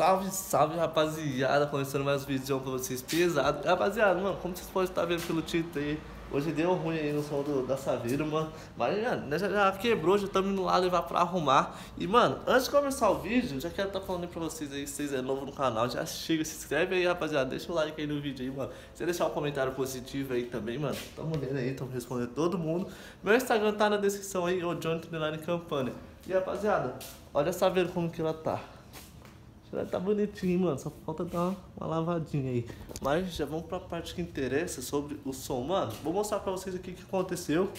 Salve, salve, rapaziada, começando mais um vídeo pra vocês pesado. Rapaziada, mano, como vocês podem estar vendo pelo título aí, hoje deu ruim aí no som da Saveiro, mano. Mas, mano, já quebrou, já estamos indo lá levar pra arrumar. E, mano, antes de começar o vídeo, já quero estar falando aí pra vocês aí, se vocês é novo no canal, já chega, se inscreve aí, rapaziada, deixa o like aí no vídeo aí, mano. Se você deixar um comentário positivo aí também, mano, tamo lendo aí, tamo respondendo todo mundo. Meu Instagram tá na descrição aí, o Jonathan Campanha. E, rapaziada, olha a Saveiro como que ela tá. Ela tá bonitinho, mano, só falta dar uma lavadinha aí. Mas já vamos pra parte que interessa sobre o som, mano. Vou mostrar pra vocês aqui o que aconteceu.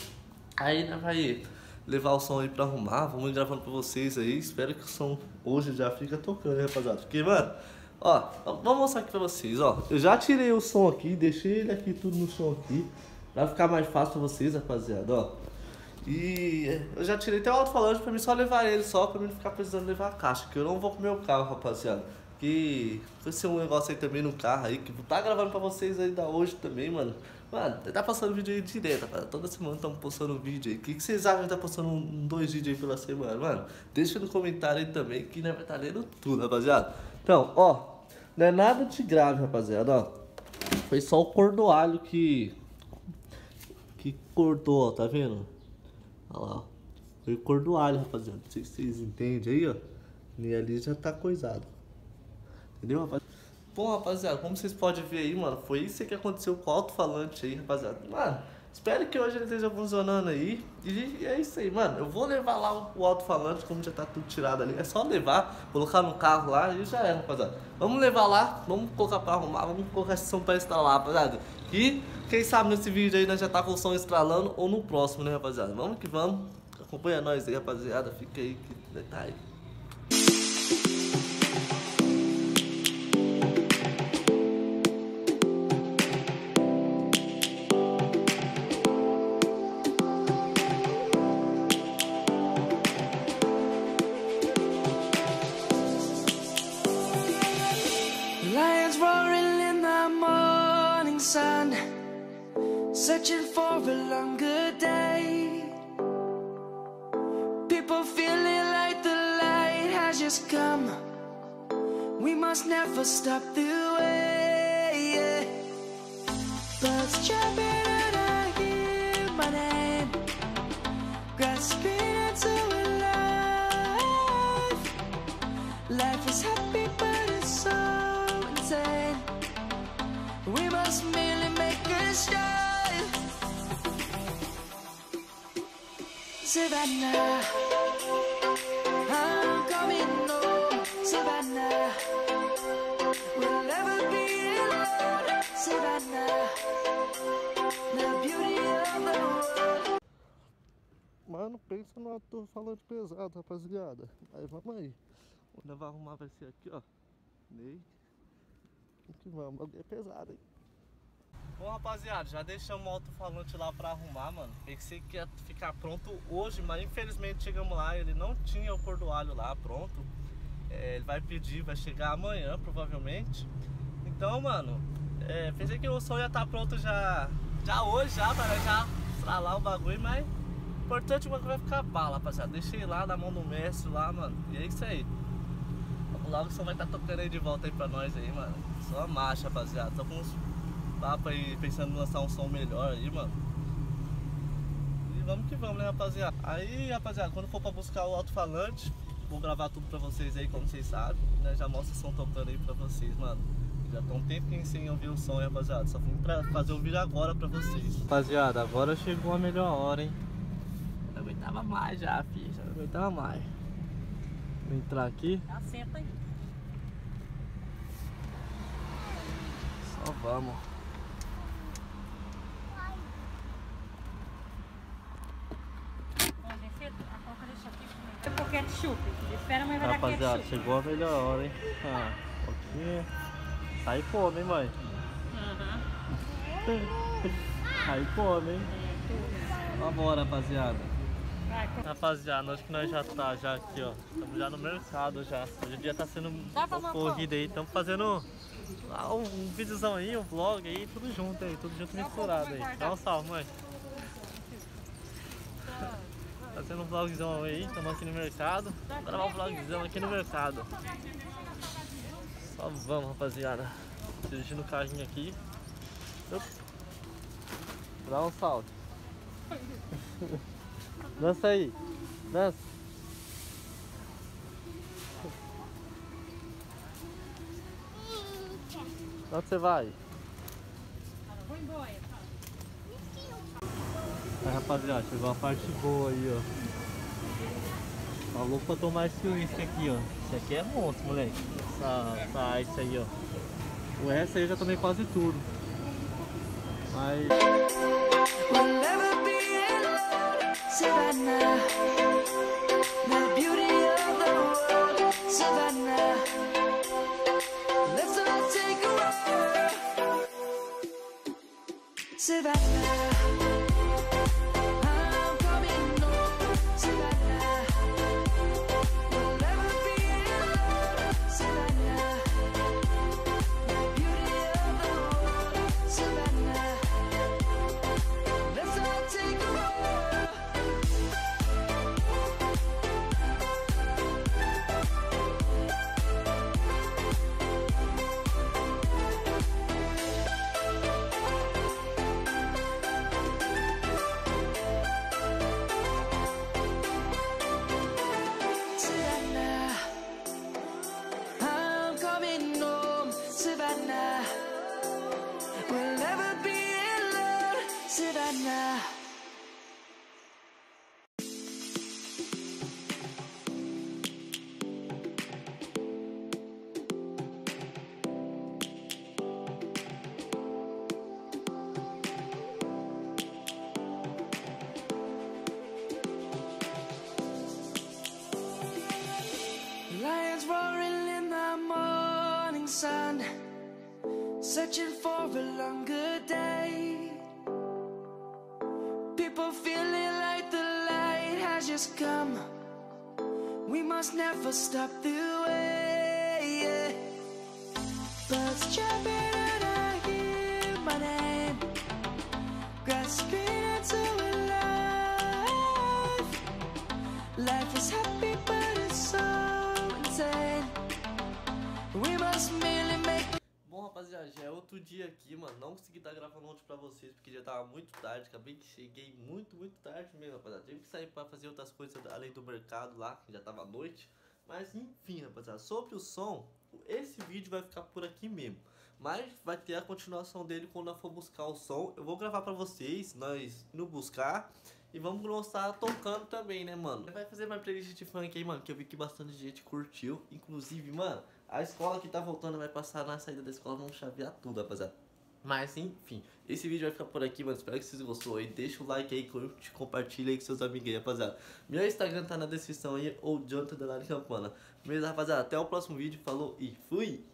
Aí, né, vai levar o som aí pra arrumar. Vamos ir gravando pra vocês aí. Espero que o som hoje já fica tocando, hein, rapaziada. Porque, mano, ó, vamos mostrar aqui pra vocês, ó. Eu já tirei o som aqui, deixei ele aqui tudo no som aqui. Pra ficar mais fácil pra vocês, rapaziada, ó. E eu já tirei até o alto-falante pra mim só levar ele só, pra mim não ficar precisando levar a caixa. Que eu não vou com o meu carro, rapaziada. Que vai ser um negócio aí também no carro aí, que vou tá gravando pra vocês ainda hoje também, mano. Mano, tá passando vídeo aí direto, rapaziada. Toda semana estamos postando vídeo aí. O que vocês acham de tá postando dois vídeos aí pela semana, mano? Deixa no comentário aí também, que nós vai tá lendo tudo, rapaziada. Então, ó, não é nada de grave, rapaziada, ó. Foi só o cordoalho que cortou, ó, tá vendo? Olha lá, ó. Foi o cordoalho, rapaziada. Não sei se vocês entendem aí, ó. E ali já tá coisado. Entendeu, rapaziada? Bom, rapaziada, como vocês podem ver aí, mano, foi isso que aconteceu com o alto-falante aí, rapaziada. Mano, espero que hoje ele esteja funcionando aí. E é isso aí, mano. Eu vou levar lá o alto-falante, como já tá tudo tirado ali. É só levar, colocar no carro lá e já é, rapaziada. Vamos levar lá, vamos colocar pra arrumar, vamos colocar esse som pra instalar, rapaziada. E quem sabe nesse vídeo aí nós já tá com o som estralando ou no próximo, né, rapaziada? Vamos que vamos. Acompanha nós aí, rapaziada. Fica aí que detalhe. Lions roaring in the morning sun, searching for a longer day. People feeling like the light has just come. We must never stop the way. Birds chirping and I hear my name, grasping into a life. Life is happy but it's so insane. We must merely make a start. Savannah, I'm coming home. Savannah, we'll never be alone. Savannah, the beauty of the world. Mano, pensa no ator falando pesado, rapaziada. Aí vamos aí. Vou levar arrumar, vai ser aqui, ó. Ney. Que vamos, é pesado, hein? Bom, rapaziada, já deixamos o alto-falante lá pra arrumar, mano. Pensei que ia ficar pronto hoje, mas infelizmente chegamos lá, ele não tinha o cordoalho lá pronto. Ele vai pedir, vai chegar amanhã, provavelmente. Então, mano, pensei que o som ia estar pronto já hoje, para já estralar o bagulho, mas o importante é que vai ficar bala, rapaziada. Deixei lá na mão do mestre lá, mano. E é isso aí. Logo o som vai estar tocando aí de volta aí pra nós aí, mano. Só marcha, rapaziada. Tô com uns papos aí pensando em lançar um som melhor aí, mano. E vamos que vamos, né, rapaziada? Aí, rapaziada, quando for pra buscar o alto-falante, vou gravar tudo pra vocês aí, como vocês sabem, né? Já mostra o som tocando aí pra vocês, mano. Já tô um tempinho sem ouvir o som, hein, rapaziada. Só vim pra fazer o vídeo agora pra vocês. Rapaziada, agora chegou a melhor hora, hein? Eu não aguentava mais já, filho. Já não aguentava mais. Vou entrar aqui. Já senta aí. Só vamos. Vamos descer, a coca deixa aqui comigo. Por ketchup. Espera a mãe vai dar Rapaziada, ketchup. chegou a melhor hora, hein? Ah, um pouquinho. Sai fome, hein, mãe? Sai fome, hein? Vambora, rapaziada. Vai, Rapaziada, acho que nós já tá já aqui, ó. Estamos já no mercado já. Hoje o dia tá sendo Dá pra mandar? corrida aí. Estamos fazendo um videozão aí, um vlog aí, tudo junto aí, tudo junto misturado aí. Dá um salve, mãe. Fazendo um vlogzão aí, estamos aqui no mercado. Vou gravar um vlogzão aqui no mercado. Só vamos, rapaziada. Dirigindo o carrinho aqui. Dá um salto. Dança aí. Dança. Onde você vai? Vou embora. Aí, rapaziada, chegou a parte boa aí, ó. Falou pra tomar esse uísque aqui, ó. Esse aqui é monstro, moleque. Essa ice aí, ó. O resto aí eu já tomei quase tudo. Mas... We'll never be alone, Savannah. The beauty of the world, Savannah. Let's all take a walk, Savannah. I'm coming home, Savannah. We'll never be alone, Savannah. The beauty of the world, Savannah. Let's all take a walk. Savannah, I'm coming home, Savannah. We'll never be alone, Savannah. Lions roaring in the morning sun, searching for a longer day. People feeling like the light has just come. We must never stop the way. Birds chirping and I hear my name, grasping into life. Life is happy but it's so insane. We must merely make. Bom, rapaziada, já é outro dia aqui, mano. Não consegui estar gravando ontem pra vocês porque já tava muito tarde. Acabei que cheguei muito tarde mesmo, rapaziada. Tive que sair pra fazer outras coisas além do mercado lá, que já tava à noite. Mas enfim, rapaziada, sobre o som, esse vídeo vai ficar por aqui mesmo. Mas vai ter a continuação dele quando eu for buscar o som. Eu vou gravar pra vocês, nós indo buscar. E vamos mostrar tocando também, né, mano? Vai fazer uma playlist de funk aí, mano, que eu vi que bastante gente curtiu. Inclusive, mano, a escola que tá voltando vai passar na saída da escola, vamos chavear tudo, rapaziada. Mas, enfim, esse vídeo vai ficar por aqui, mano. Espero que vocês gostou aí. Deixa o like aí, curte, compartilha aí com seus amigos aí, rapaziada. Meu Instagram tá na descrição aí, ou Jonathan Campana. Beleza, rapaziada? Até o próximo vídeo. Falou e fui!